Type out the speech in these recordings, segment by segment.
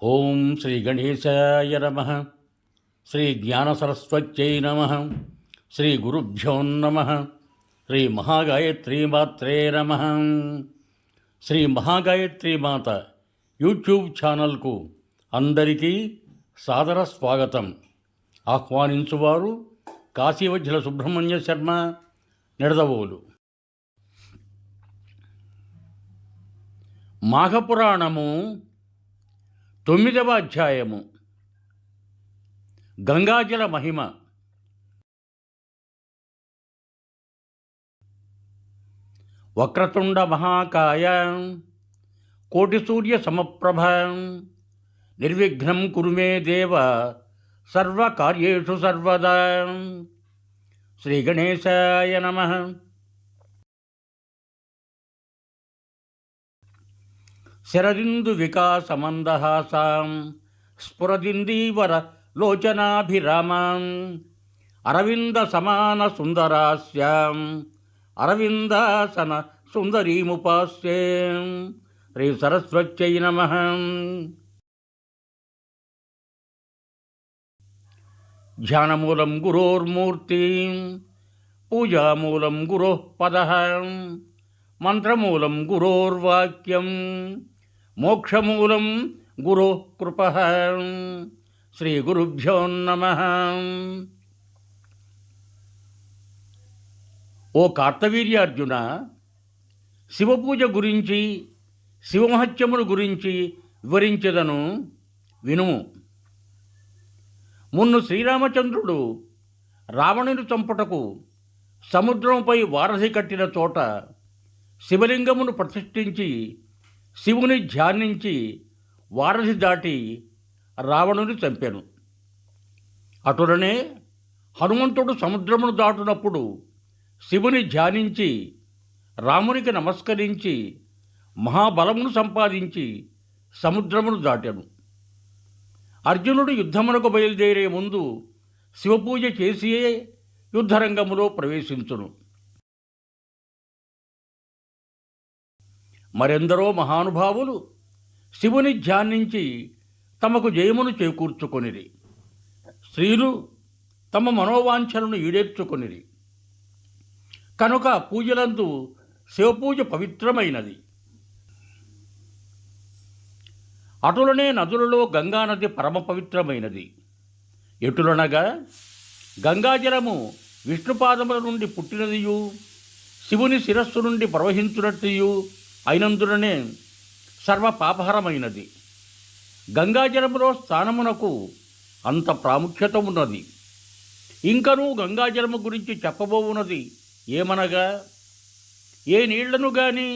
ఓం శ్రీ గణేశాయ నమః. శ్రీ జ్ఞానసరస్వత్యై నమః. శ్రీ గురుభ్యో నమః. శ్రీ మహాగాయత్రీమాత్రే నమః. శ్రీ మహాగాయత్రీమాత యూట్యూబ్ ఛానల్కు అందరికీ సాదర స్వాగతం. ఆహ్వానించువారు కాశీవజ్జల సుబ్రహ్మణ్య శర్మ, నిడదవోలు. మాఘపురాణము 9వ అధ్యాయము. గంగాజల మహిమ. వక్రతుండ మహాకాయ కోటి సూర్య సమప్రభ నిర్విఘ్నం కురు మే దేవ సర్వకార్యేషు సర్వదా. శ్రీ గణేశాయ నమః. శరదిందు వికాసమందహాసాం స్ఫురదిందీవర లోచనాభిరామాం అరవింద సమాన సుందరాస్యాం అరవిందాసన సుందరీముపాస్యే. శ్రీ సరస్వత్యై నమః. ధ్యానమూలం గురోర్మూర్తి, పూజామూలం గురోః పదః, మంత్రమూలం గురోర్వాక్యం, మోక్షమూలం గురోః కృపః. శ్రీ గురుభ్యో నమః. ఓ కార్తవీర్యార్జున, శివపూజ గురించి, శివమహత్యముల గురించి వివరించెదను, వినుము. మున్ను శ్రీరామచంద్రుడు రావణుని చంపుటకు సముద్రంపై వారధి కట్టిన చోట శివలింగమును ప్రతిష్ఠించి శివుని ధ్యానించి వారధి దాటి రావణుని చంపెను. అటులనే హనుమంతుడు సముద్రమును దాటునప్పుడు శివుని ధ్యానించి రామునికి నమస్కరించి మహాబలమును సంపాదించి సముద్రమును దాటెను. అర్జునుడు యుద్ధమునకు బయలుదేరే ముందు శివపూజ చేసియే యుద్ధరంగములో ప్రవేశించును. మరెందరో మహానుభావులు శివుని ధ్యానించి తమకు జయమును చేకూర్చుకొనిరి. స్త్రీలు తమ మనోవాంఛలను ఈడేర్చుకొనిరి. కనుక పూజలందు శివపూజ పవిత్రమైనది. అటులనే నదులలో గంగానది పరమ పవిత్రమైనది. ఎటులనగా గంగాజలము విష్ణుపాదముల నుండి పుట్టినదియు శివుని శిరస్సు నుండి ప్రవహించునట్టు అయినందుననే సర్వ పాపహరమైనది. గంగాజలములో స్నానమునకు అంత ప్రాముఖ్యత ఉన్నది. ఇంకనూ గంగాజలము గురించి చెప్పబోవున్నది ఏమనగా, ఏ నీళ్లను గాని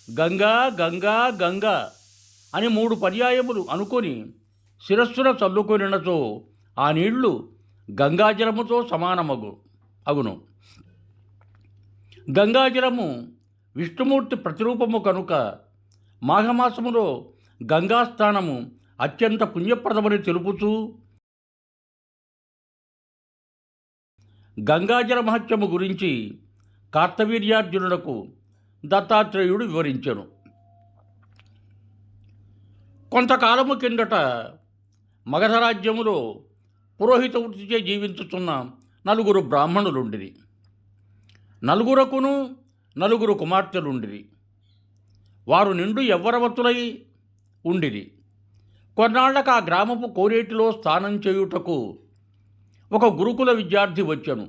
గంగా గంగా గంగా అని 3 పర్యాయములు అనుకొని శిరస్సున చల్లుకొనినచో ఆ నీళ్లు గంగాజలముతో అగును. గంగాజలము విష్ణుమూర్తి ప్రతిరూపము కనుక మాఘమాసములో గంగాస్నానము అత్యంత పుణ్యప్రదమని తెలుపుతూ గంగాజల మహత్యము గురించి కార్తవీర్యార్జునులకు దత్తాత్రేయుడు వివరించెను. కొంతకాలము కిందట మగధ రాజ్యములో పురోహిత వృత్తిచే జీవించుతున్న 4 బ్రాహ్మణులుండిరి. 4 కుమార్తెలుండిరి. వారు నిండు యవ్వరవతులై ఉండిరి. కొన్నాళ్లకు ఆ గ్రామపు కోరేటిలో స్నానం చేయుటకు ఒక గురుకుల విద్యార్థి వచ్చెను.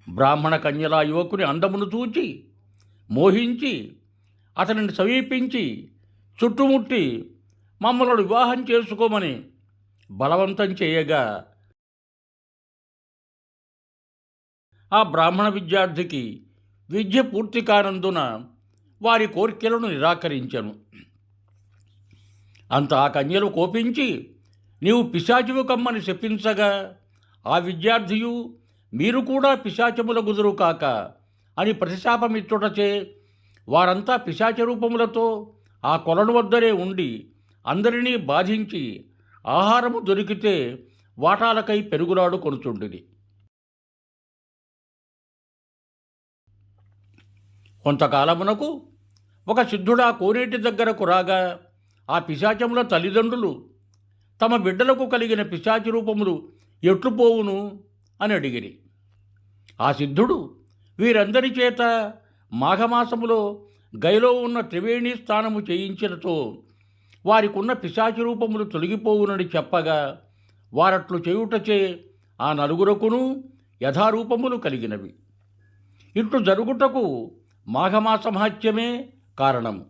బ్రాహ్మణ కన్యలా యువకుని అందమును చూచి మోహించి అతనిని సమీపించి చుట్టుముట్టి మమ్మల్ని వివాహం చేసుకోమని బలవంతం చేయగా ఆ బ్రాహ్మణ విద్యార్థికి విద్య పూర్తి కానందున వారి కోరికలను నిరాకరించెను. అంత ఆ కన్యలు కోపించి నీవు పిశాచివు కమ్మని శపించగా ఆ విద్యార్థియు మీరు కూడా పిశాచముల గుదురు కాక అని ప్రతిశాపమిచ్చుటచే వారంతా పిశాచ రూపములతో ఆ కొలను వద్దనే ఉండి అందరినీ బాధించి ఆహారము దొరికితే వాటాలకై పెరుగులాడు కొనుచుండిరి. కొంతకాలమునకు ఒక సిద్ధుడా కోనేటి దగ్గరకు రాగా ఆ పిశాచముల తల్లిదండ్రులు తమ బిడ్డలకు కలిగిన పిశాచి రూపములు ఎట్లు పోవును అని అడిగిరి. ఆ సిద్ధుడు వీరందరి చేత మాఘమాసములో గయలో ఉన్న త్రివేణి స్నానము చేయించినతో వారికున్న పిశాచి రూపములు తొలగిపోవునని చెప్పగా వారట్లు చేయుటచే ఆ నలుగురకును యథారూపములు కలిగినవి. ఇట్లు జరుగుటకు మాఘమాస మహత్యమే కారణము.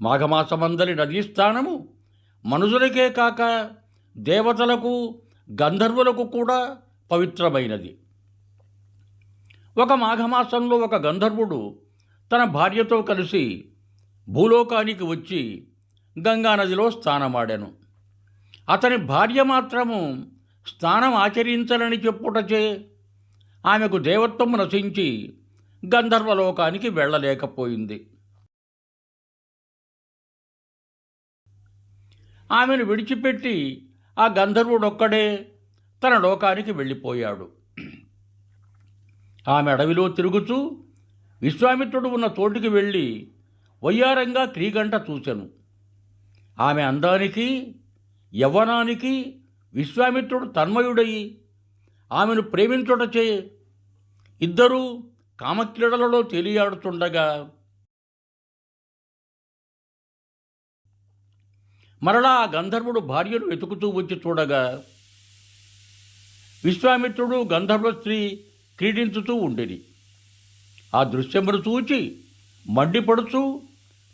మాఘమాసమందలి నదీస్థానము మనుషులకే కాక దేవతలకు గంధర్వులకు కూడా పవిత్రమైనది. ఒక మాఘమాసంలో ఒక గంధర్వుడు తన భార్యతో కలిసి భూలోకానికి వచ్చి గంగానదిలో స్నానమాడాను. అతని భార్య మాత్రము స్నానం ఆచరించలని చెప్పుటచే ఆమెకు దేవత్వము నశించి గంధర్వలోకానికి వెళ్ళలేకపోయింది. ఆమెను విడిచిపెట్టి ఆ గంధర్వుడొక్కడే తన లోకానికి వెళ్ళిపోయాడు. ఆమె అడవిలో తిరుగుతూ విశ్వామిత్రుడు ఉన్న తోటికి వెళ్ళి వయ్యారంగా క్రీగంట చూచెను. ఆమె అందానికి యవ్వనానికి విశ్వామిత్రుడు తన్మయుడయి ఆమెను ప్రేమించుటచే ఇద్దరూ కామక్రీడలలో తేలియాడుతుండగా మరలా ఆ గంధర్వుడు భార్యను వెతుకుతూ వచ్చి చూడగా విశ్వామిత్రుడు గంధర్వ స్త్రీ క్రీడించుతూ ఉండేది. ఆ దృశ్యమును చూచి మండిపడుచు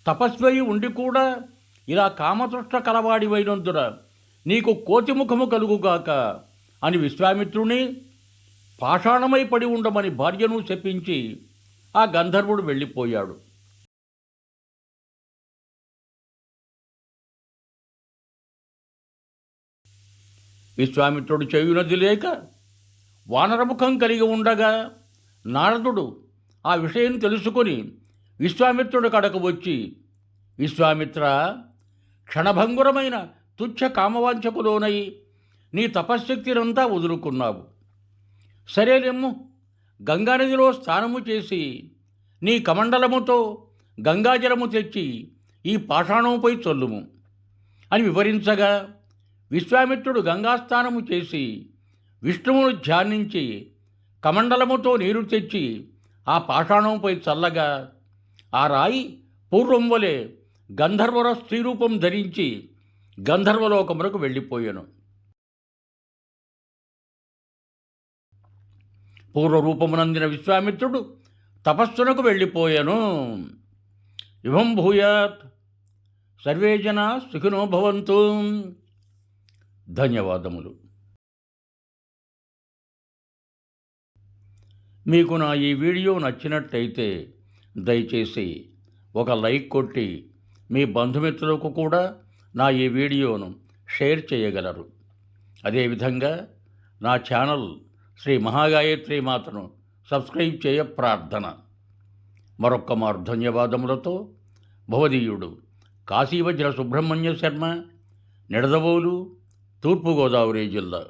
తపస్వయి ఉండి కూడా ఇలా కామతృష్ట కలవాడివైనందున నీకు కోతిముఖము కలుగుగాక అని విశ్వామిత్రుని పాషాణమై పడి ఉండమని భార్యను శపించి ఆ గంధర్వుడు వెళ్ళిపోయాడు. విశ్వామిత్రుడు చేయునది లేక వానరముఖం కలిగి ఉండగా నారదుడు ఆ విషయం తెలుసుకొని విశ్వామిత్రుడి కడకు వచ్చి, విశ్వామిత్ర, క్షణభంగురమైన తుచ్చ కామవాంఛకు లోనై నీ తపశ్శక్తినంతా వదులుకున్నావు. సరేలేమ్ము, గంగానదిలో స్నానము చేసి నీ కమండలముతో గంగాజలము తెచ్చి ఈ పాషాణముపై చల్లుము అని వివరించగా విశ్వామిత్రుడు గంగాస్నానము చేసి విష్ణువును ధ్యానించి కమండలముతో నీరు తెచ్చి ఆ పాషాణంపై చల్లగా ఆ రాయి పూర్వం వలె గంధర్వర స్త్రీరూపం ధరించి గంధర్వలోకమునకు వెళ్ళిపోయాను. పూర్వరూపమునందిన విశ్వామిత్రుడు తపస్సునకు వెళ్ళిపోయాను. ఇవం భూయాత్. సర్వే జనా సుఖినో భవంతు. ధన్యవాదములు. మీకు నా ఈ వీడియో నచ్చినట్టయితే దయచేసి ఒక లైక్ కొట్టి మీ బంధుమిత్రులకు కూడా నా ఈ వీడియోను షేర్ చేయగలరు. అదేవిధంగా నా ఛానల్ శ్రీ మహాగాయత్రి మాతను సబ్స్క్రైబ్ చేయ ప్రార్థన. మరొక్క మారు ధన్యవాదములతో భవదీయుడు కాశీవజ్ర సుబ్రహ్మణ్య శర్మ, నిడదవోలు, తూర్పుగోదావరి జిల్లా.